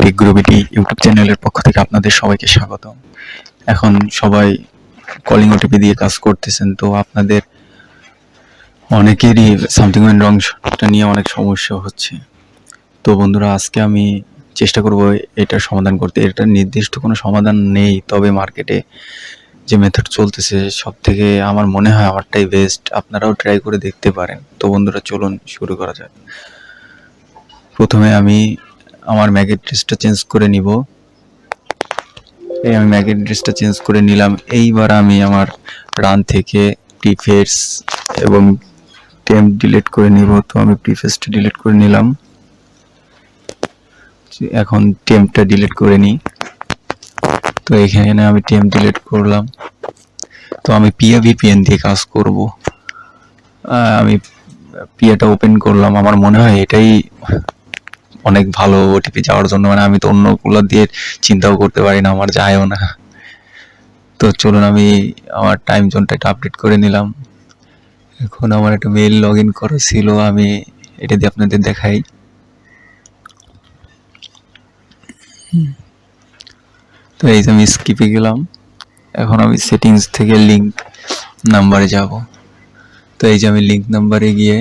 Take গ্রুপিটি YouTube চ্যানেলের পক্ষ থেকে আপনাদের সবাইকে স্বাগতম। এখন সবাই কলিং ওটিপি দিয়ে কাজ করতেছেন, তো আপনাদের অনেকেরই সামথিং ওয়েন্ট রংটা নিয়ে অনেক সমস্যা হচ্ছে। তো বন্ধুরা, আজকে আমি চেষ্টা করব এটার সমাধান করতে। এটা নির্দিষ্ট কোনো সমাধান নেই, তবে মার্কেটে যে মেথড চলতেছে সব থেকে আমার মনে হয় আমারটাই বেস্ট। আপনারাও ট্রাই করে দেখতে পারেন। তো বন্ধুরা, চলুন শুরু করা যাক। প্রথমে আমি আমার ম্যাক অ্যাড্রেসটা চেঞ্জ করে নিব। আমি ম্যাক অ্যাড্রেসটা চেঞ্জ করে নিলাম। এইবার আমি আমার রান থেকে প্রিফেস এবং টেম্প ডিলিট করে নিব। তো আমি প্রিফেসটা ডিলিট করে নিলাম। এখন টেম্পটা ডিলিট করে নিই। তো এখানে আমি টেম্প ডিলিট করলাম। তো আমি পিয়া ভিপিএন দিয়ে কাজ করব। আমি পিয়াটা ওপেন করলাম। আমার মনে হয় এটাই অনেক ভালো ওটিপি যাওয়ার জন্য। মানে আমি তো অন্যগুলো দিয়ে চিন্তাও করতে পারি না, আমার যায়ও না। তো চলুন, আমি আমার টাইম জোনটা এটা আপডেট করে নিলাম। এখন আমার একটা মেইল লগ ইন করা ছিল, আমি এটা দিয়ে আপনাদের দেখাই। তো এই যে আমি স্কিপে গেলাম। এখন আমি সেটিংস থেকে লিঙ্ক নাম্বারে যাব। তো এই যে আমি লিঙ্ক নাম্বারে গিয়ে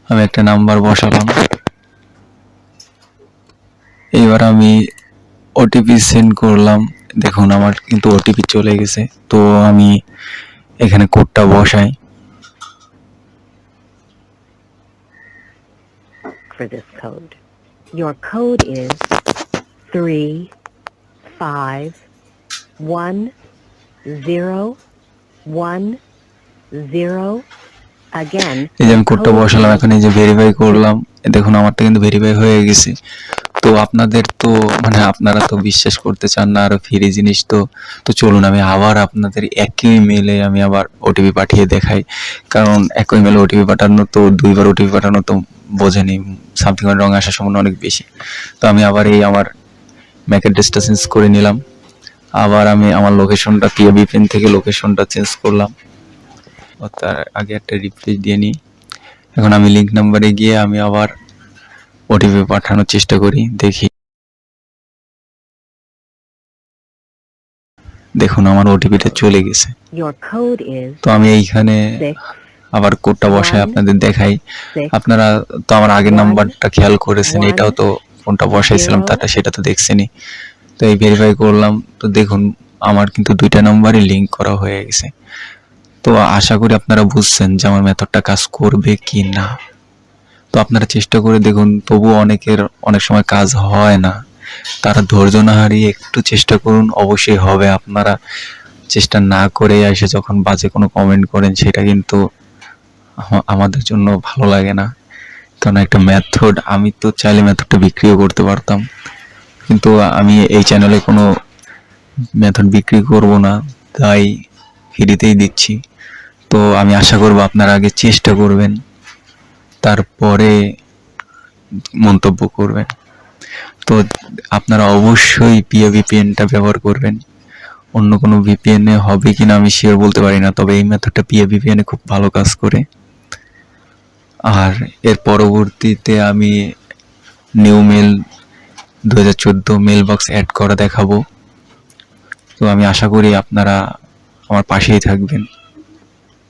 আমি একটা নাম্বার বসালাম। এইবার আমি ওটিপি সেন্ড করলাম। দেখুন আমার কিন্তু ওটিপি চলে গেছে। তো আমি এখানে কোডটা বসাই। For this code. Your code is 3510110. Again, এই যে আমি কোডটা বসালাম, এখন এই যে ভেরিফাই করলাম। দেখুন আমারটা কিন্তু ভেরিফাই হয়ে গেছে। তো আপনাদের তো মানে আপনারা তো বিশ্বাস করতে চান না, আরো ফ্রি জিনিস। তো চলুন আমি আবার আপনাদের একই মেলে আমি আবার ওটিপি পাঠিয়ে দেখাই। কারণ একই মেলে ওটিপি পাঠানো তো দুইবার ওটিপি পাঠানো তো বোঝেনি, সামথিং রং আসার সম্ভাবনা অনেক বেশি। তো আমি আবার এই আমার ম্যাক অ্যাড্রেসটা চেঞ্জ করে নিলাম। আবার আমি আমার লোকেশনটা পিয়া ভিপিএন থেকে লোকেশনটা চেঞ্জ করলাম। তার আগে একটা রিফ্রেশ দিয়ে নিই। এখন আমি লিঙ্ক নাম্বারে গিয়ে আমি আবার ওটিপি পাঠানোর চেষ্টা করি, দেখি। দেখুন আমার ওটিপিটা চলে গেছে। তো আমি এইখানে আবার কোডটা বসায় আপনাদের দেখাই। আপনারা তো আমার আগের নাম্বারটা খেয়াল করেছেন, এটাও তো কোনটা বসাইছিলাম তাটা সেটা তো দেখছেনই। তো এই ভেরিফাই করলাম। তো দেখুন আমার কিন্তু দুইটা নাম্বারই লিঙ্ক করা হয়ে গেছে। তো আশা করি আপনারা বুঝছেন যে আমার মেথডটা কাজ করবে কি না। তো আপনারা চেষ্টা করে দেখুন, তবুও অনেকের অনেক সময় কাজ হয় না। তারা ধৈর্য না হারিয়ে একটু চেষ্টা করুন, অবশ্যই হবে। আপনারা চেষ্টা না করে এসে যখন বাজে কোনো কমেন্ট করেন, সেটা কিন্তু আমাদের জন্য ভালো লাগে না। কারণ একটা মেথড, আমি তো চাইলে মেথডটা বিক্রিও করতে পারতাম, কিন্তু আমি এই চ্যানেলে কোনো মেথড বিক্রি করব না, তাই ফ্রিতেই দিচ্ছি। তো আমি আশা করব আপনারা আগে চেষ্টা করবেন, তারপরে মন্তব্য করবেন। তো আপনারা অবশ্যই পিয়া ভিপিএনটা ব্যবহার করবেন। অন্য কোনো ভিপিএনে হবে কিনা আমি শিওর বলতে পারি না, তবে এই মেথডটা পিয়া ভিপিএনে খুব ভালো কাজ করে। আর এর পরবর্তীতে আমি new mail 2014 mail box add করা দেখাবো। তো আমি আশা করি আপনারা আমার পাশেই থাকবেন।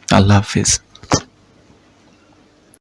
আল্লাহ হাফিজ।